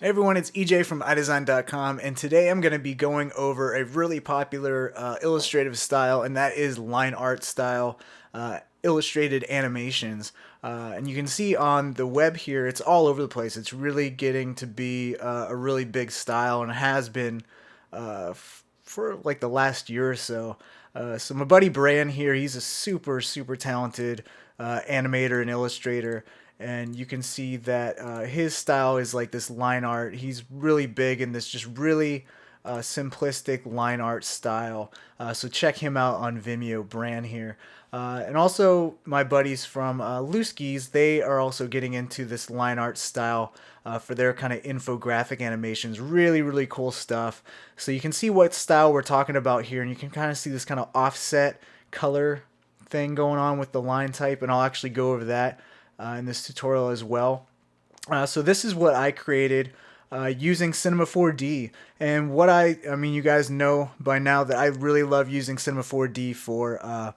Hey everyone, it's EJ from eyedesyn.com, and today I'm going to be going over a really popular illustrative style, and that is line art style illustrated animations. And you can see on the web here, it's all over the place. It's really getting to be a really big style, and it has been for like the last year or so. So my buddy Bran here, he's a super talented animator and illustrator, and you can see that his style is like this line art. He's really big in this just really simplistic line art style. So check him out on Vimeo, Bran here. And also my buddies from Looskies, they are also getting into this line art style for their kind of infographic animations. Really cool stuff. So you can see what style we're talking about here, and you can kind of see this kind of offset color thing going on with the line type, and I'll actually go over that in this tutorial as well. So this is what I created using Cinema 4D, and what I mean, you guys know by now that I really love using Cinema 4D for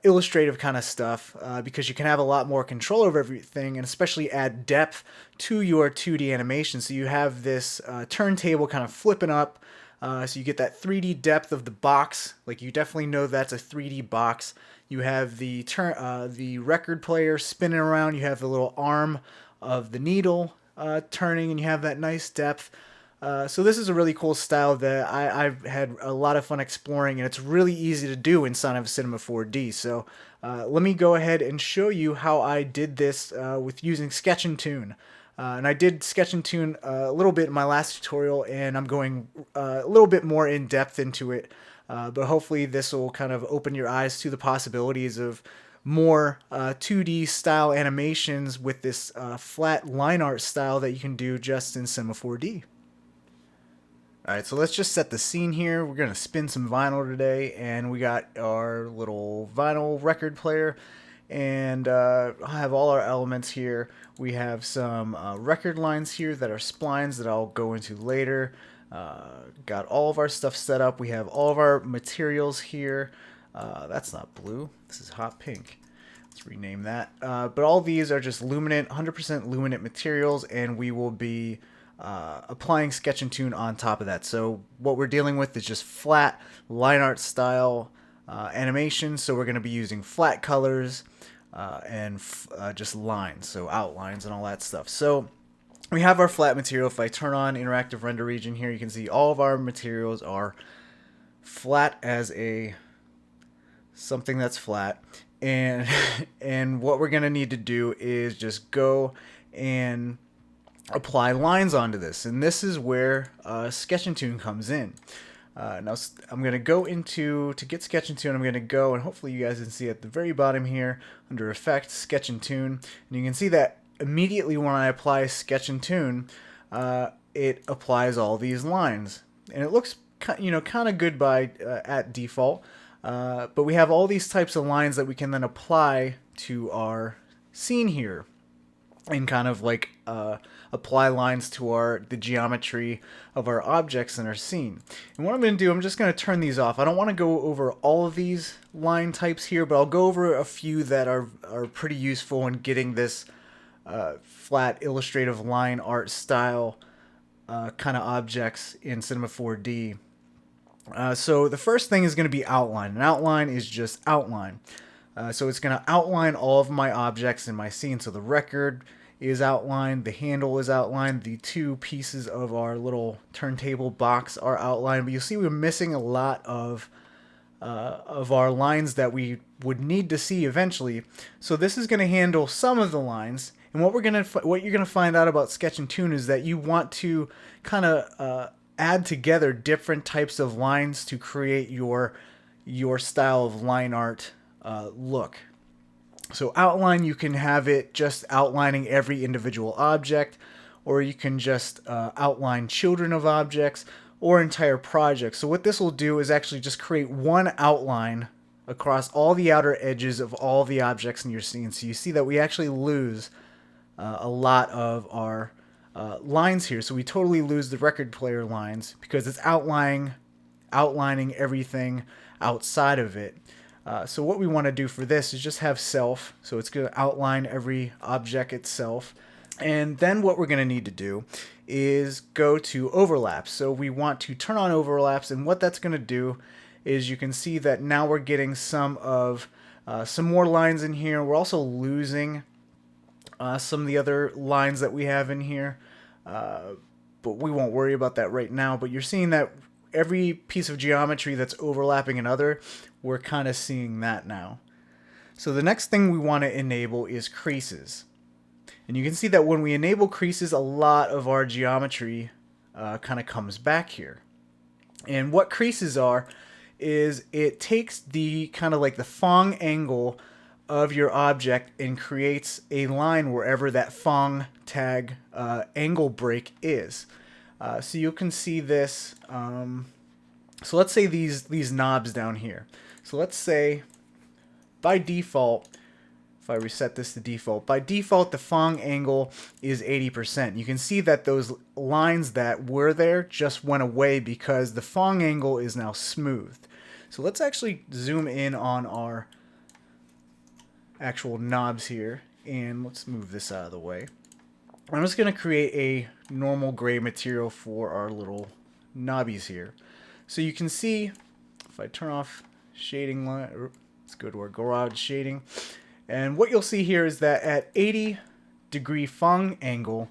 illustrative kind of stuff because you can have a lot more control over everything, and especially add depth to your 2D animation. So you have this turntable kind of flipping up, so you get that 3D depth of the box. Like, you definitely know that's a 3D box. You have the record player spinning around. You have the little arm of the needle turning, and you have that nice depth. So this is a really cool style that I've had a lot of fun exploring, and it's really easy to do inside of Cinema 4D. So let me go ahead and show you how I did this with using Sketch and Toon. And I did Sketch and Toon a little bit in my last tutorial, and I'm going a little bit more in depth into it. But hopefully this will kind of open your eyes to the possibilities of more 2D style animations with this flat line art style that you can do just in Cinema 4D. Alright, so let's just set the scene here. We're going to spin some vinyl today, and we got our little vinyl record player, and I have all our elements here. We have some record lines here that are splines that I'll go into later. Got all of our stuff set up. We have all of our materials here. That's not blue. This is hot pink. Let's rename that. But all these are just luminant, 100% luminant materials, and we will be applying Sketch and Toon on top of that. So what we're dealing with is just flat line art style animation. So we're going to be using flat colors and just lines, so outlines and all that stuff. So we have our flat material. If I turn on interactive render region here, you can see all of our materials are flat as a something that's flat. And and what we're going to need to do is just go and apply lines onto this, and this is where Sketch and Toon comes in. Now I'm going to go to get Sketch and Toon. I'm going to go, and hopefully you guys can see at the very bottom here under Effect, Sketch and Toon, and you can see that immediately when I apply Sketch and Toon, it applies all these lines, and it looks kind of good by at default. But we have all these types of lines that we can then apply to our scene here, and kind of like apply lines to the geometry of our objects in our scene. And what I'm going to do, I'm just going to turn these off. I don't want to go over all of these line types here, but I'll go over a few that are pretty useful in getting this flat illustrative line art style kind of objects in Cinema 4D. So the first thing is going to be outline. An outline is just outline. So it's going to outline all of my objects in my scene. So the record is outlined, the handle is outlined, the two pieces of our little turntable box are outlined, but you'll see we're missing a lot of our lines that we would need to see eventually. So this is going to handle some of the lines, and what you're gonna find out about Sketch and Toon is that you want to kind of add together different types of lines to create your style of line art look. So outline, you can have it just outlining every individual object, or you can just outline children of objects or entire projects. So what this will do is actually just create one outline across all the outer edges of all the objects in your scene. So you see that we actually lose a lot of our lines here. So we totally lose the record player lines because it's outlining everything outside of it. So what we want to do for this is just have self. So it's going to outline every object itself. And then what we're going to need to do is go to overlaps. So we want to turn on overlaps, and what that's going to do is you can see that now we're getting some more lines in here. We're also losing some of the other lines that we have in here, but we won't worry about that right now. But you're seeing that every piece of geometry that's overlapping another, we're kind of seeing that now. So the next thing we want to enable is creases. And you can see that when we enable creases, a lot of our geometry kind of comes back here. And what creases are is it takes the kind of like the Phong angle of your object and creates a line wherever that Phong tag angle break is. So you can see this. So let's say these knobs down here. So let's say by default, if I reset this to default, by default the Phong angle is 80%. You can see that those lines that were there just went away because the Phong angle is now smoothed. So let's actually zoom in on our actual knobs here, and let's move this out of the way. I'm just going to create a normal gray material for our little knobbies here. So you can see, if I turn off shading line, let's go to our garage shading, and what you'll see here is that at 80-degree Phong angle,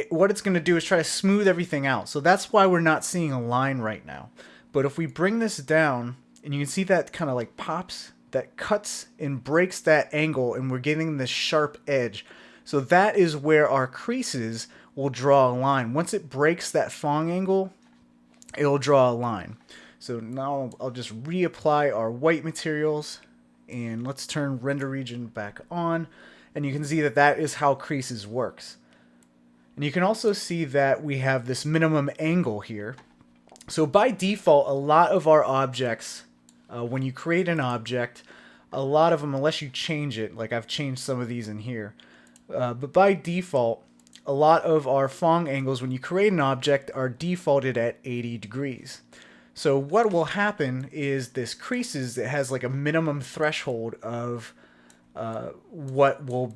what it's going to do is try to smooth everything out. So that's why we're not seeing a line right now. But if we bring this down, and you can see that kind of like pops, that cuts and breaks that angle, and we're getting this sharp edge. So that is where our creases will draw a line. Once it breaks that Phong angle, it'll draw a line. So now I'll just reapply our white materials, and let's turn render region back on, and you can see that that is how creases works. And you can also see that we have this minimum angle here. So by default, a lot of our objects, when you create an object, a lot of them, unless you change it, like I've changed some of these in here, but by default, a lot of our Phong angles when you create an object are defaulted at 80 degrees. So what will happen is this creases, it has like a minimum threshold of what will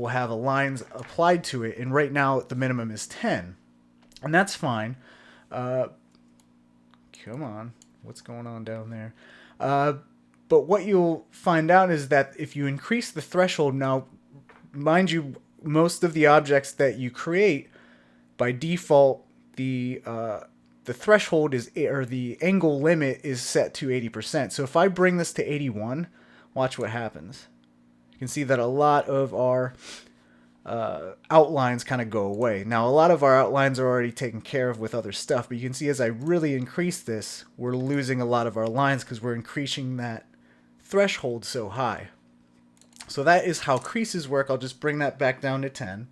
have a lines applied to it, and right now the minimum is 10, and that's fine. Come on, what's going on down there? But what you'll find out is that if you increase the threshold, now mind you, most of the objects that you create by default, the threshold is, or the angle limit is set to 80%. So if I bring this to 81, watch what happens. You can see that a lot of our outlines kind of go away. Now a lot of our outlines are already taken care of with other stuff, but you can see as I really increase this, we're losing a lot of our lines because we're increasing that threshold so high. So that is how creases work. I'll just bring that back down to 10.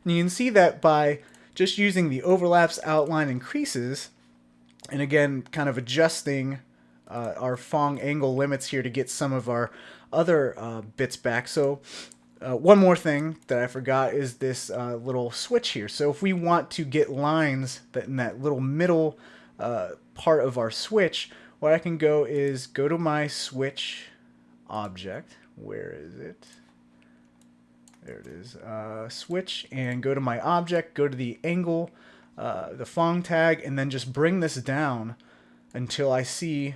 And you can see that by just using the overlaps, outline, and creases, and again kind of adjusting our Phong angle limits here to get some of our other bits back. So one more thing that I forgot is this little switch here. So if we want to get lines that in that little middle part of our switch, what I can go is go to my switch object. Where is it? There it is. Switch, and go to my object, go to the angle, the Phong tag, and then just bring this down until I see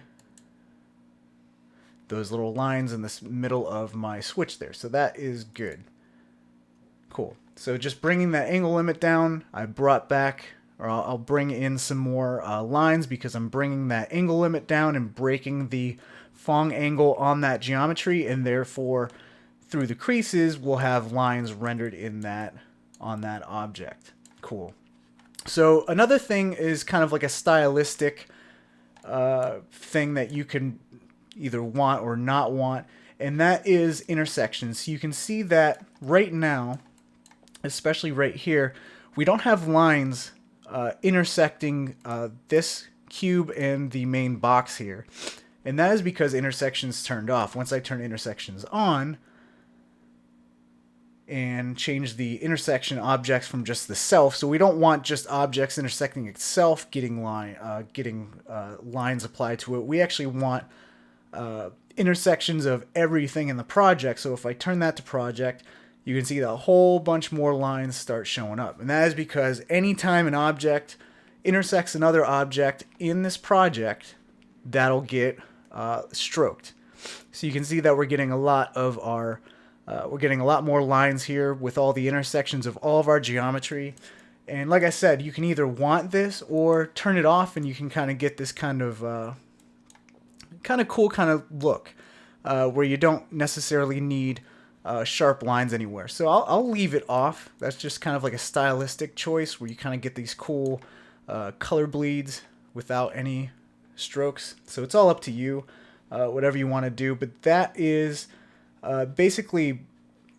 those little lines in the middle of my switch there. So that is good. Cool. So just bringing that angle limit down, I brought back, or I'll bring in some more lines because I'm bringing that angle limit down and breaking the Phong angle on that geometry, and therefore through the creases we'll have lines rendered in that on that object. Cool. So another thing is kind of like a stylistic thing that you can either want or not want, and that is intersections. So you can see that right now, especially right here, we don't have lines intersecting this cube and the main box here. And that is because intersections turned off. Once I turn intersections on and change the intersection objects from just the self, so we don't want just objects intersecting itself getting lines applied to it. We actually want intersections of everything in the project. So if I turn that to project you can see that a whole bunch more lines start showing up. And that is because anytime an object intersects another object in this project, that'll get stroked. So you can see that we're getting a lot of our, we're getting a lot more lines here with all the intersections of all of our geometry. And like I said, you can either want this or turn it off, and you can kind of get this kind of cool kind of look where you don't necessarily need sharp lines anywhere. So I'll leave it off. That's just kind of like a stylistic choice where you kind of get these cool color bleeds without any strokes. So it's all up to you, whatever you want to do. But that is basically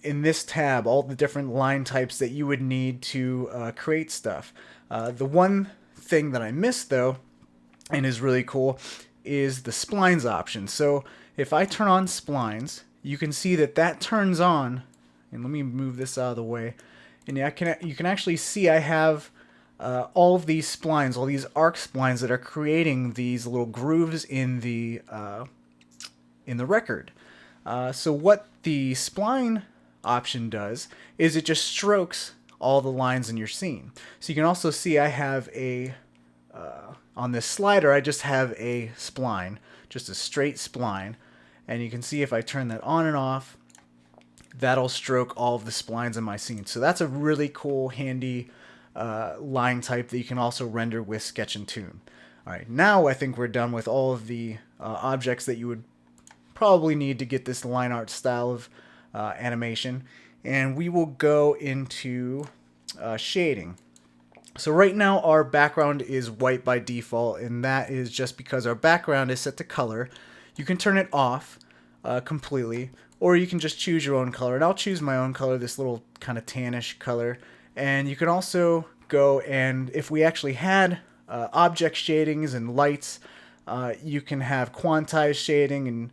in this tab all the different line types that you would need to create stuff. The one thing that I missed though, and is really cool, is the splines option. So if I turn on splines, you can see that that turns on, and let me move this out of the way, and you can actually see I have all of these splines, all these arc splines that are creating these little grooves in the record. So what the spline option does is it just strokes all the lines in your scene. So you can also see I have a on this slider I just have a spline, just a straight spline, and you can see if I turn that on and off, that'll stroke all of the splines in my scene. So that's a really cool, handy line type that you can also render with Sketch and Toon. Alright, now I think we're done with all of the objects that you would probably need to get this line art style of animation, and we will go into shading. So right now our background is white by default, and that is just because our background is set to color. You can turn it off completely, or you can just choose your own color, and I'll choose my own color, this little kind of tannish color. And you can also go, and if we actually had object shadings and lights, you can have quantized shading and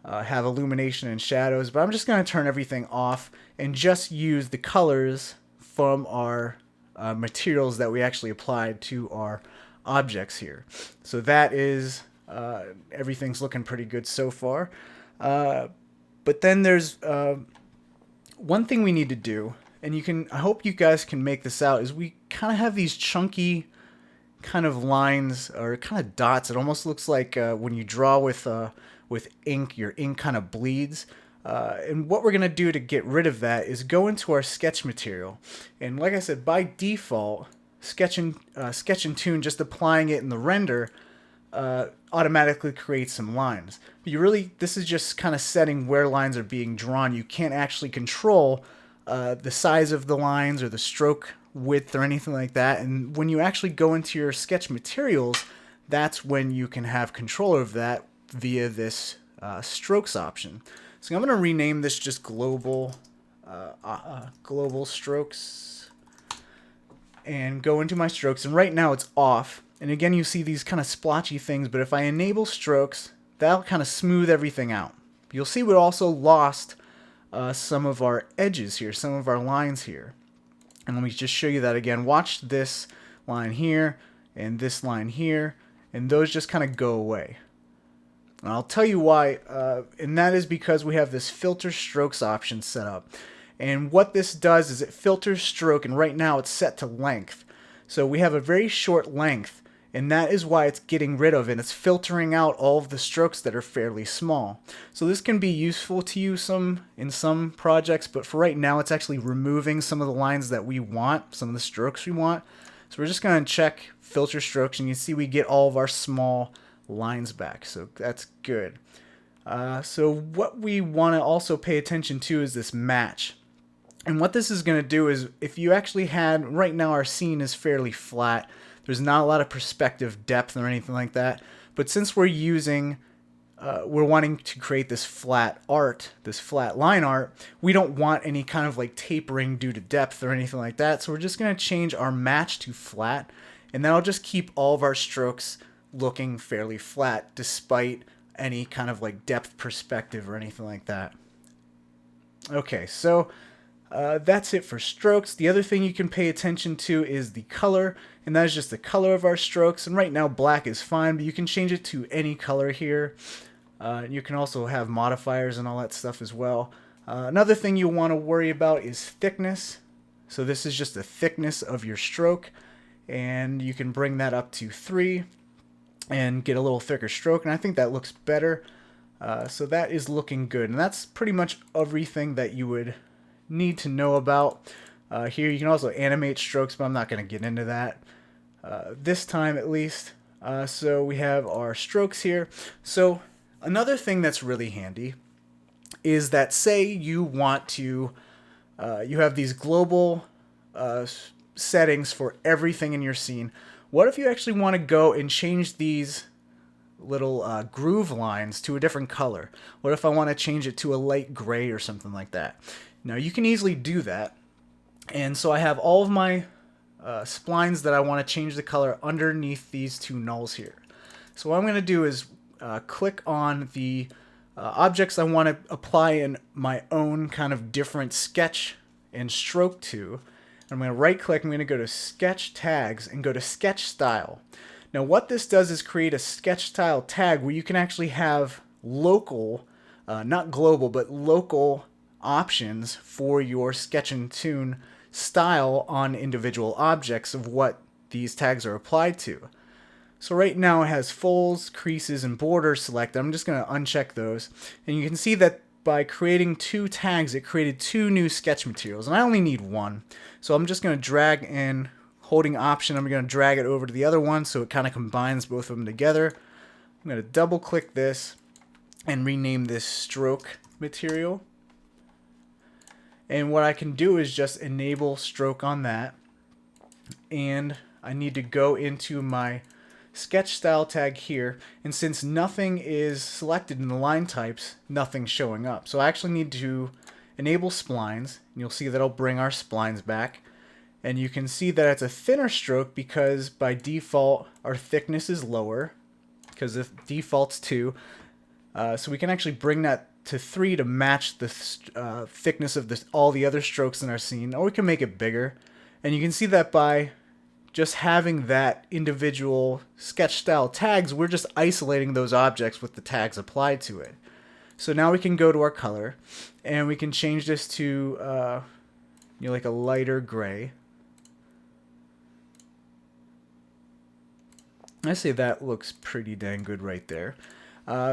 have illumination and shadows, but I'm just going to turn everything off and just use the colors from our materials that we actually applied to our objects here. So that is, everything's looking pretty good so far. But then there's one thing we need to do, and I hope you guys can make this out, is we kind of have these chunky kind of lines or kind of dots. It almost looks like when you draw with ink, your ink kind of bleeds. And what we're going to do to get rid of that is go into our sketch material. And like I said, by default, Sketch and Toon, just applying it in the render, automatically creates some lines. But this is just kind of setting where lines are being drawn. You can't actually control the size of the lines or the stroke width or anything like that. And when you actually go into your sketch materials, that's when you can have control of that via this strokes option. So I'm going to rename this just global strokes, and go into my strokes, and right now it's off. And again, you see these kind of splotchy things, but if I enable strokes, that'll kind of smooth everything out. You'll see we also lost some of our edges here, some of our lines here. And let me just show you that again. Watch this line here and this line here, and those just kind of go away. And I'll tell you why, and that is because we have this filter strokes option set up. And what this does is it filters stroke, and right now it's set to length. So we have a very short length, and that is why it's getting rid of, and it's filtering out all of the strokes that are fairly small. So this can be useful to you in some projects, but for right now it's actually removing some of the lines that we want, some of the strokes we want. So we're just going to check filter strokes, and you see we get all of our small lines back, so that's good. So what we want to also pay attention to is this match. And what this is going to do is, if you actually had, right now our scene is fairly flat, there's not a lot of perspective depth or anything like that, but since we're wanting to create this flat art, this flat line art, we don't want any kind of like tapering due to depth or anything like that, so we're just going to change our match to flat, and that'll just keep all of our strokes looking fairly flat despite any kind of like depth perspective or anything like that. Okay, so that's it for strokes. The other thing you can pay attention to is the color, and that is just the color of our strokes. And right now black is fine, but you can change it to any color here. You can also have modifiers and all that stuff as well. Another thing you'll want to worry about is thickness. So this is just the thickness of your stroke, and you can bring that up to 3 and get a little thicker stroke, and I think that looks better. So that is looking good, and that's pretty much everything that you would need to know about. Here you can also animate strokes, but I'm not going to get into that this time at least. So we have our strokes here. So another thing that's really handy is that, say you want to, you have these global settings for everything in your scene. What if you actually want to go and change these little groove lines to a different color? What if I want to change it to a light gray or something like that? Now you can easily do that. And so I have all of my splines that I want to change the color underneath these two nulls here. So what I'm going to do is click on the objects I want to apply in my own kind of different sketch and stroke to. I'm going to right click, I'm going to go to Sketch Tags and go to Sketch Style. Now what this does is create a sketch style tag where you can actually have local, not global, but local options for your Sketch and Toon style on individual objects of what these tags are applied to. So right now it has folds, creases, and borders selected. I'm just going to uncheck those. And you can see that by creating 2 tags, it created 2 new sketch materials. And I only need 1. So I'm just going to drag in, holding Option, I'm going to drag it over to the other one so it kind of combines both of them together. I'm going to double click this and rename this stroke material. And what I can do is just enable stroke on that. And I need to go into my sketch style tag here, and since nothing is selected in the line types, nothing's showing up. So I actually need to enable splines, and you'll see that'll bring our splines back. And you can see that it's a thinner stroke because by default our thickness is lower, because the default's 2. So we can actually bring that to 3 to match the thickness of all the other strokes in our scene, or we can make it bigger. And you can see that by just having that individual sketch style tags, we're just isolating those objects with the tags applied to it. So now we can go to our color and we can change this to like a lighter gray. I say that looks pretty dang good right there.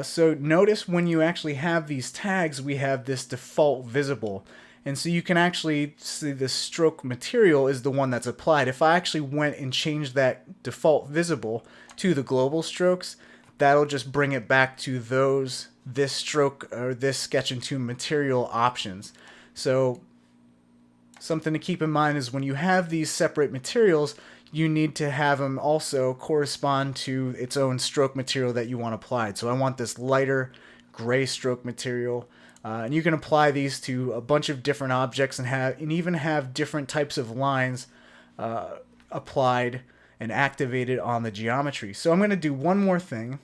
So notice when you actually have these tags, we have this default visible. And so you can actually see the stroke material is the one that's applied. If I actually went and changed that default visible to the global strokes, that'll just bring it back to this stroke or this Sketch and Toon material options. So something to keep in mind is when you have these separate materials, you need to have them also correspond to its own stroke material that you want applied. So I want this lighter gray stroke material. And you can apply these to a bunch of different objects and even have different types of lines applied and activated on the geometry. So I'm going to do one more thing,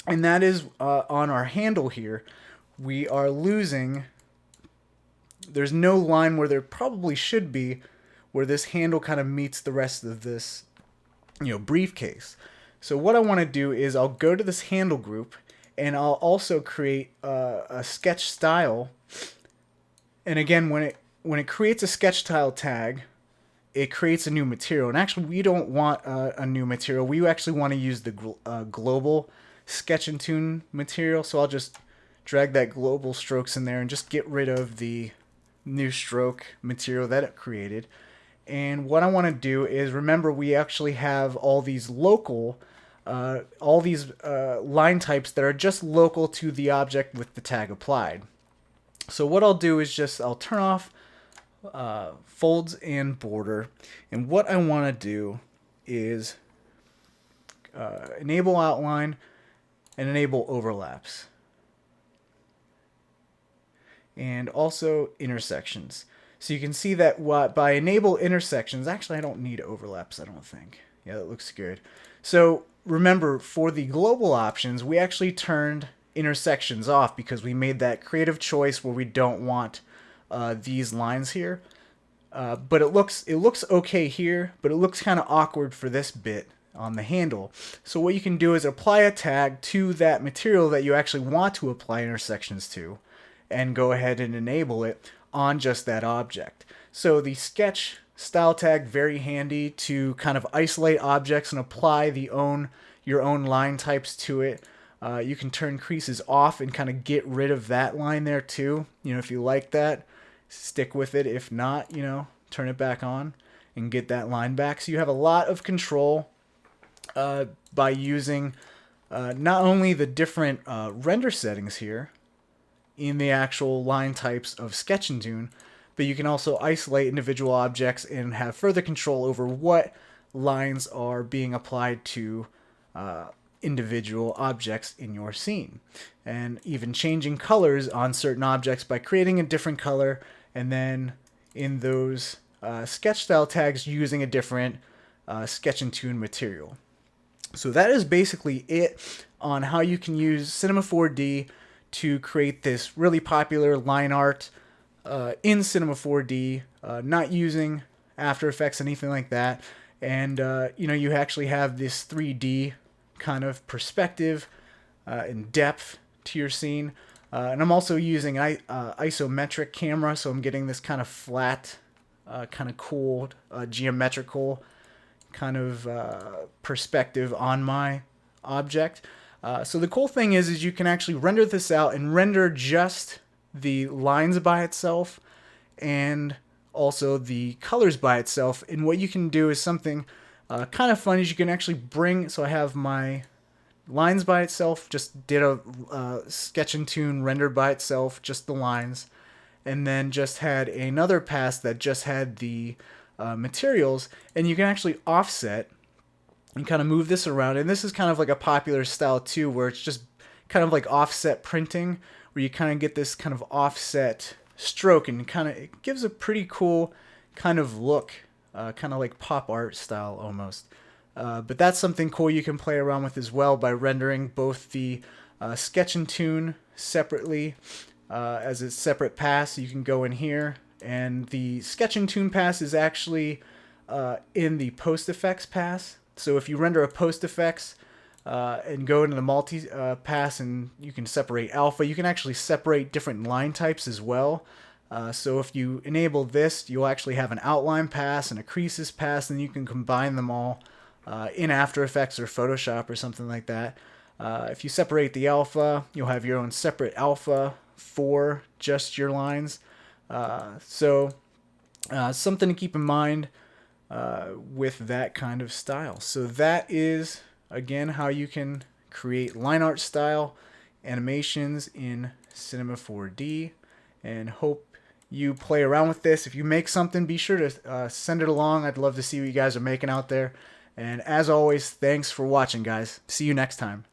and that is on our handle here, we are losing, there's no line where there probably should be, where this handle kind of meets the rest of this briefcase. So what I want to do is I'll go to this handle group, and I'll also create a sketch style. And again, when it creates a sketch style tag, it creates a new material. And actually, we don't want a new material. We actually want to use the global Sketch and Toon material. So I'll just drag that global strokes in there and just get rid of the new stroke material that it created. And what I want to do is, remember, we actually have all these local line types that are just local to the object with the tag applied. So what I'll do is I'll turn off folds and border, and what I want to do is enable outline and enable overlaps, and also intersections. So you can see that by enable intersections, actually I don't need overlaps, I don't think. Yeah, that looks good. So remember, for the global options, we actually turned intersections off because we made that creative choice where we don't want these lines here. But it looks okay here, but it looks kind of awkward for this bit on the handle. So what you can do is apply a tag to that material that you actually want to apply intersections to, and go ahead and enable it on just that object. So the sketch style tag, very handy to kind of isolate objects and apply your own line types to it. You can turn creases off and kind of get rid of that line there too. You know, if you like that, stick with it. If not, you know, turn it back on and get that line back. So you have a lot of control by using not only the different render settings here in the actual line types of Sketch and Toon, but you can also isolate individual objects and have further control over what lines are being applied to individual objects in your scene. And even changing colors on certain objects by creating a different color, and then in those sketch style tags using a different Sketch and Toon material. So that is basically it on how you can use Cinema 4D to create this really popular line art in Cinema 4D, not using After Effects, anything like that. And you know, you actually have this 3D kind of perspective and depth to your scene. And I'm also using isometric camera, so I'm getting this kind of flat, kind of cool, geometrical kind of perspective on my object. So the cool thing is you can actually render this out and render just the lines by itself and also the colors by itself. And what you can do is something kind of fun is you can actually bring, so I have my lines by itself, just did a Sketch and Toon rendered by itself, just the lines, and then just had another pass that just had the materials, and you can actually offset and kind of move this around. And this is kind of like a popular style too, where it's just kind of like offset printing, where you kind of get this kind of offset stroke, and kind of it gives a pretty cool kind of look, kind of like pop art style almost. But that's something cool you can play around with as well by rendering both the Sketch and Toon separately as a separate pass. You can go in here, and the Sketch and Toon pass is actually in the post effects pass. So if you render a post effects and go into the multi pass, and you can separate alpha, you can actually separate different line types as well. So if you enable this, you'll actually have an outline pass and a creases pass, and you can combine them all in After Effects or Photoshop or something like that. If you separate the alpha, you'll have your own separate alpha for just your lines. So something to keep in mind with that kind of style. So that is, again, how you can create line art style animations in Cinema 4D, and hope you play around with this. If you make something, be sure to send it along. I'd love to see what you guys are making out there. And as always, thanks for watching, guys. See you next time.